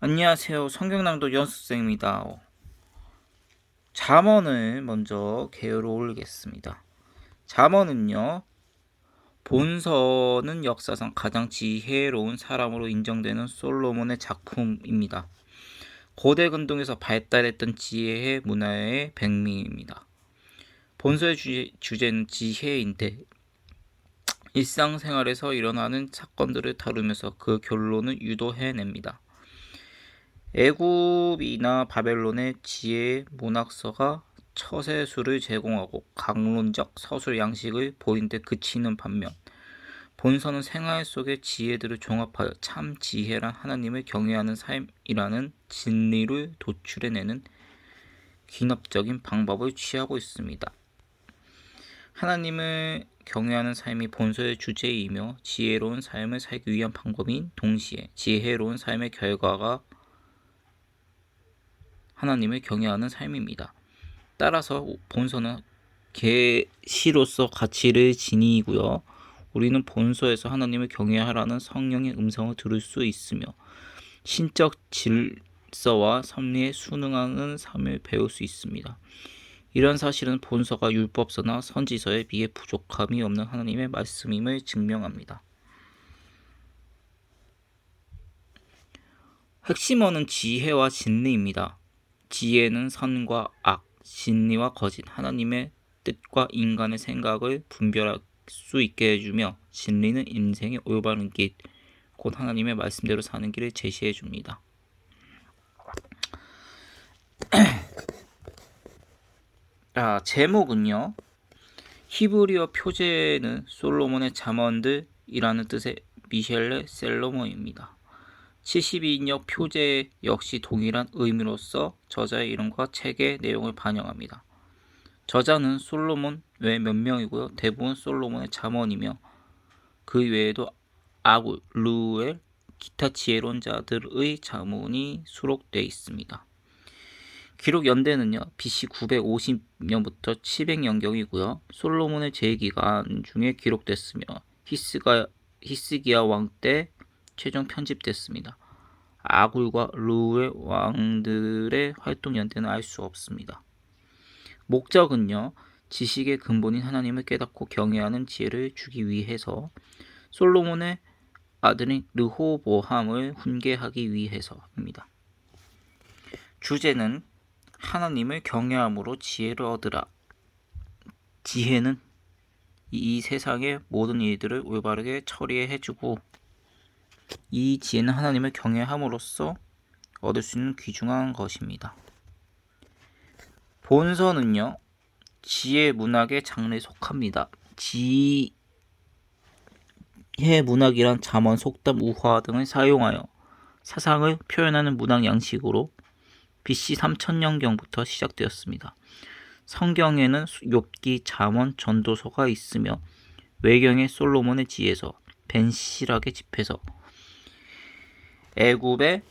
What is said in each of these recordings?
안녕하세요. 성경낭독 연습생입니다. 잠언을 먼저 개요로 올리겠습니다. 잠언은요, 본서는 역사상 가장 지혜로운 사람으로 인정되는 솔로몬의 작품입니다. 고대 근동에서 발달했던 지혜의 문화의 백미입니다. 본서의 주제는 지혜인데 일상생활에서 일어나는 사건들을 다루면서 그 결론을 유도해냅니다. 애굽이나 바벨론의 지혜 문학서가 처세술을 제공하고 강론적 서술 양식을 보이는데 그치는 반면 본서는 생활 속의 지혜들을 종합하여 참 지혜란 하나님을 경외하는 삶이라는 진리를 도출해내는 귀납적인 방법을 취하고 있습니다. 하나님을 경외하는 삶이 본서의 주제이며 지혜로운 삶을 살기 위한 방법인 동시에 지혜로운 삶의 결과가 하나님을 경외하는 삶입니다. 따라서 본서는 계시로서 가치를 지니고요. 우리는 본서에서 하나님을 경외하라는 성령의 음성을 들을 수 있으며 신적 질서와 섭리에 순응하는 삶을 배울 수 있습니다. 이런 사실은 본서가 율법서나 선지서에 비해 부족함이 없는 하나님의 말씀임을 증명합니다. 핵심어는 지혜와 진리입니다. 지혜는 선과 악, 진리와 거짓, 하나님의 뜻과 인간의 생각을 분별할 수 있게 해주며 진리는 인생의 올바른 길, 곧 하나님의 말씀대로 사는 길을 제시해 줍니다. 제목은요. 히브리어 표제는 솔로몬의 잠언들이라는 뜻의 미셸레 셀로몬입니다. 72인역 표제 역시 동일한 의미로서 저자의 이름과 책의 내용을 반영합니다. 저자는 솔로몬 외 몇 명이고요. 대부분 솔로몬의 잠언이며 그 외에도 아굴, 루엘, 기타 지혜론자들의 잠언이 수록되어 있습니다. 기록 연대는요. BC 950년부터 700년경이고요. 솔로몬의 재기간 중에 기록됐으며 히스기야 왕 때 최종 편집됐습니다. 아굴과 루의 왕들의 활동 연대는 알 수 없습니다. 목적은요. 지식의 근본인 하나님을 깨닫고 경외하는 지혜를 주기 위해서 솔로몬의 아들인 르호보함을 훈계하기 위해서입니다. 주제는 하나님을 경외함으로 지혜를 얻으라. 지혜는 이 세상의 모든 일들을 올바르게 처리해주고 이 지혜는 하나님을 경외함으로써 얻을 수 있는 귀중한 것입니다. 본서는요. 지혜 문학의 장르에 속합니다. 지혜 문학이란 잠언, 속담, 우화 등을 사용하여 사상을 표현하는 문학 양식으로 BC 3000년경부터 시작되었습니다. 성경에는 욥기, 잠언, 전도서가 있으며 외경에 솔로몬의 지혜서, 벤시락의 집회서, 애굽의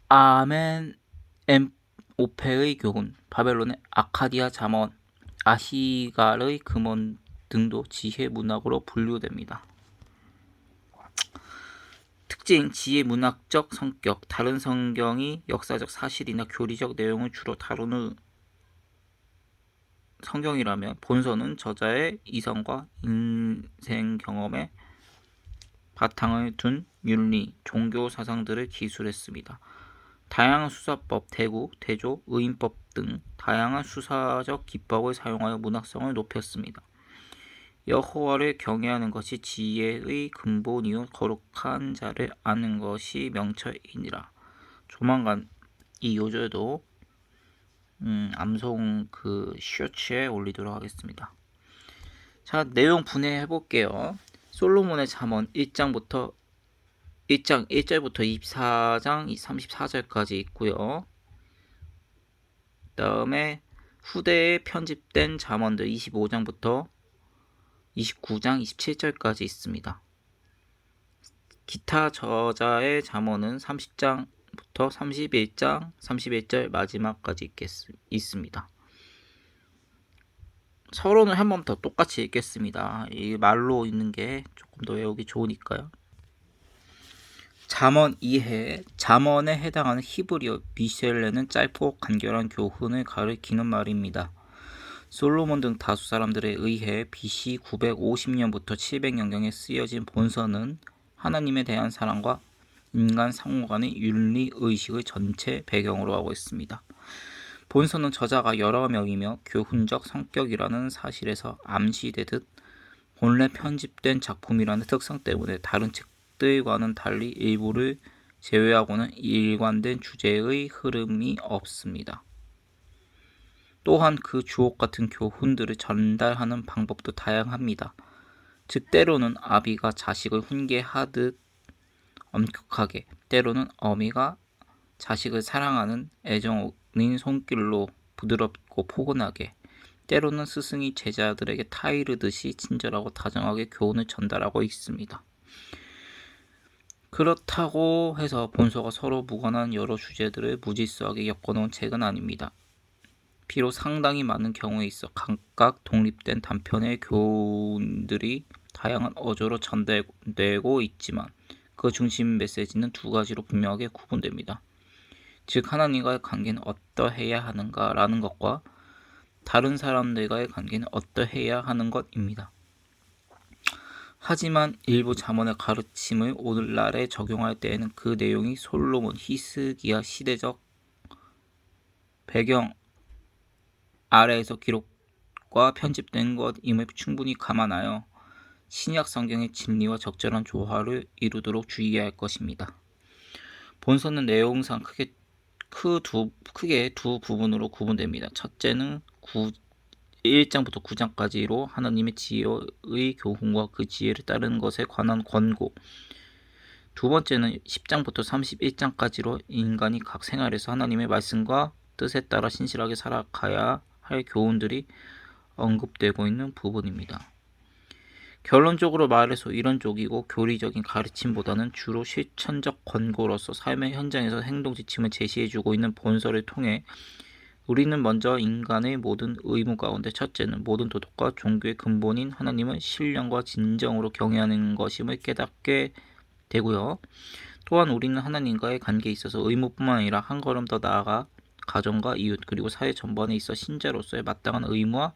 아멘오페의 교훈, 바벨론의 아카디아 잠언, 아히갈의 금언 등도 지혜 문학으로 분류됩니다. 특징, 지혜 문학적 성격, 다른 성경이 역사적 사실이나 교리적 내용을 주로 다루는 성경이라면 본서는 저자의 이성과 인생 경험에 바탕을 둔 윤리, 종교 사상들을 기술했습니다. 다양한 수사법, 대구, 대조, 의인법 등 다양한 수사적 기법을 사용하여 문학성을 높였습니다. 여호와를 경외하는 것이 지혜의 근본이요 거룩한 자를 아는 것이 명철이니라. 조만간 이 요절도 암송 셔츠에 올리도록 하겠습니다. 자, 내용 분해해 볼게요. 솔로몬의 잠언 1장 1절부터 24장 34절까지 있고요. 그다음에 후대에 편집된 잠언들 25장부터 29장 27절까지 있습니다. 기타 저자의 잠언은 30장부터 31장 31절 마지막까지 있습니다. 서론을 한 번 더 똑같이 읽겠습니다. 이 말로 읽는 게 조금 더 외우기 좋으니까요. 잠언 2해 잠언에 해당하는 히브리어 미셸레는 짧고 간결한 교훈을 가리키는 말입니다. 솔로몬 등 다수 사람들에 의해 BC 950년부터 700년경에 쓰여진 본서는 하나님에 대한 사랑과 인간 상호 간의 윤리 의식을 전체 배경으로 하고 있습니다. 본서는 저자가 여러 명이며 교훈적 성격이라는 사실에서 암시되듯 본래 편집된 작품이라는 특성 때문에 다른 책들과는 달리 일부를 제외하고는 일관된 주제의 흐름이 없습니다. 또한 그 주옥 같은 교훈들을 전달하는 방법도 다양합니다. 즉 때로는 아비가 자식을 훈계하듯 엄격하게, 때로는 어미가 자식을 사랑하는 애정 어린 손길로 부드럽고 포근하게, 때로는 스승이 제자들에게 타이르듯이 친절하고 다정하게 교훈을 전달하고 있습니다. 그렇다고 해서 본서가 서로 무관한 여러 주제들을 무질서하게 엮어놓은 책은 아닙니다. 비록 상당히 많은 경우에 있어 각각 독립된 단편의 교훈들이 다양한 어조로 전달되고 있지만 그 중심 메시지는 두 가지로 분명하게 구분됩니다. 즉 하나님과의 관계는 어떠해야 하는가라는 것과 다른 사람들과의 관계는 어떠해야 하는 것입니다. 하지만 일부 잠언의 가르침을 오늘날에 적용할 때에는 그 내용이 솔로몬, 히스기야 시대적 배경 아래에서 기록과 편집된 것임을 충분히 감안하여 신약 성경의 진리와 적절한 조화를 이루도록 주의해야 할 것입니다. 본서는 내용상 크게 두 부분으로 구분됩니다. 첫째는 1장부터 9장까지로 하나님의 지혜의 교훈과 그 지혜를 따르는 것에 관한 권고, 두 번째는 10장부터 31장까지로 인간이 각 생활에서 하나님의 말씀과 뜻에 따라 신실하게 살아가야 할 교훈들이 언급되고 있는 부분입니다. 결론적으로 말해서 이론적이고 교리적인 가르침보다는 주로 실천적 권고로서 삶의 현장에서 행동 지침을 제시해주고 있는 본서를 통해 우리는 먼저 인간의 모든 의무 가운데 첫째는 모든 도덕과 종교의 근본인 하나님을 신령과 진정으로 경외하는 것임을 깨닫게 되고요. 또한 우리는 하나님과의 관계에 있어서 의무뿐만 아니라 한 걸음 더 나아가 가정과 이웃 그리고 사회 전반에 있어 신자로서의 마땅한 의무와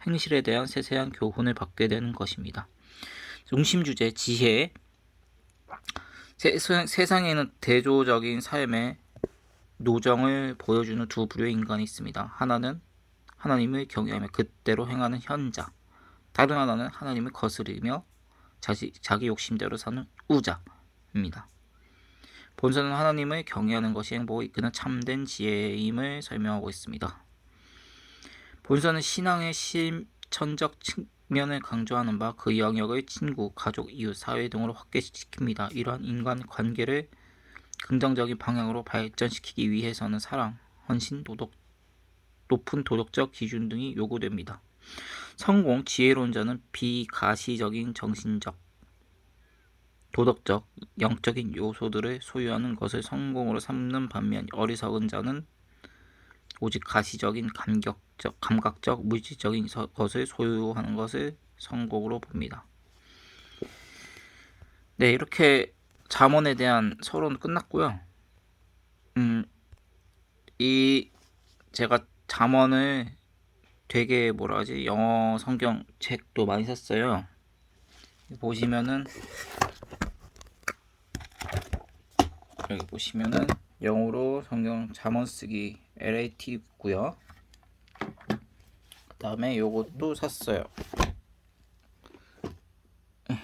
행실에 대한 세세한 교훈을 받게 되는 것입니다. 중심 주제 지혜. 세상에는 대조적인 삶의 노정을 보여주는 두 부류의 인간이 있습니다. 하나는 하나님을 경외하며 그대로 행하는 현자, 다른 하나는 하나님을 거스르며 자기 욕심대로 사는 우자입니다. 본서는 하나님을 경외하는 것이 행복을 이끄는 참된 지혜임을 설명하고 있습니다. 본서는 신앙의 실천적 측면을 강조하는 바 그 영역을 친구, 가족, 이웃, 사회 등으로 확대시킵니다. 이러한 인간 관계를 긍정적인 방향으로 발전시키기 위해서는 사랑, 헌신, 높은 도덕적 기준 등이 요구됩니다. 성공, 지혜로운 자는 비가시적인 정신적, 도덕적, 영적인 요소들을 소유하는 것을 성공으로 삼는 반면 어리석은 자는 오직 가시적인 감각적, 물질적인 것을 소유하는 것을 성공으로 봅니다. 네, 이렇게 잠언에 대한 서론은 끝났고요. 제가 잠언을 되게 영어 성경 책도 많이 샀어요. 보시면은 여기 보시면은 영어로 성경 잠언 쓰기 LAT 있고요. 그 다음에 요것도 샀어요.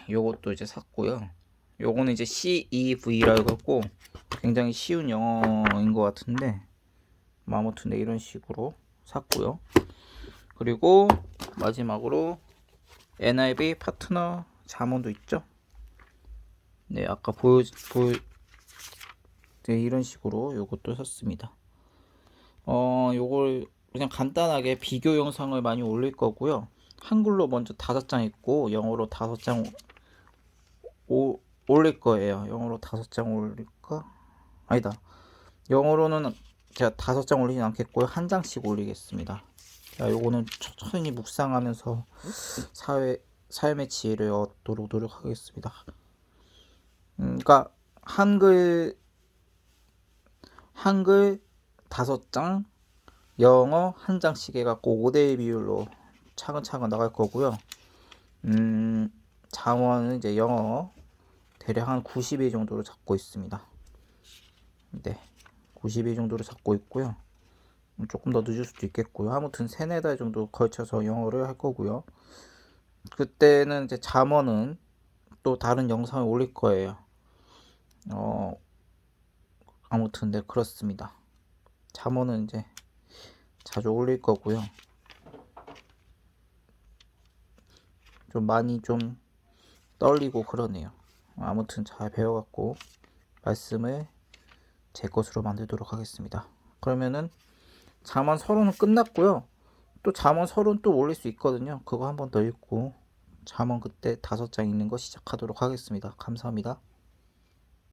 요것도 이제 샀고요. 요거는 이제 CEV라고 갖고 굉장히 쉬운 영어인 것 같은데 아무튼 네, 이런 식으로 샀고요. 그리고 마지막으로 NIV 파트너 잠언도 있죠. 네, 아까 네, 이런 식으로 요것도 샀습니다. 요걸 그냥 간단하게 비교 영상을 많이 올릴 거고요. 한글로 먼저 5장 있고 영어로 5장 올릴 거예요. 영어로 5장 올릴까? 아니다. 영어로는 제가 5장 올리진 않겠고요. 1장씩 올리겠습니다. 요거는 천천히 묵상하면서 삶의 지혜를 얻도록 노력하겠습니다. 그러니까 한글 5장, 영어 1장씩 해갖고 5대1 비율로 차근차근 나갈 거고요. 잠원은 이제 영어 대략 한 90일 정도로 잡고 있습니다. 네, 90일 정도로 잡고 있고요. 조금 더 늦을 수도 있겠고요. 아무튼 3-4달 정도 걸쳐서 영어를 할 거고요. 그때는 이제 잠원은 또 다른 영상을 올릴 거예요. 아무튼 네, 그렇습니다. 잠원은 이제 자주 올릴 거고요. 좀 많이 좀 떨리고 그러네요. 아무튼 잘 배워갖고 말씀을 제 것으로 만들도록 하겠습니다. 그러면은 잠원 서론은 끝났고요. 또 잠원 서론 또 올릴 수 있거든요. 그거 한 번 더 읽고 잠원 그때 5장 읽는 거 시작하도록 하겠습니다. 감사합니다.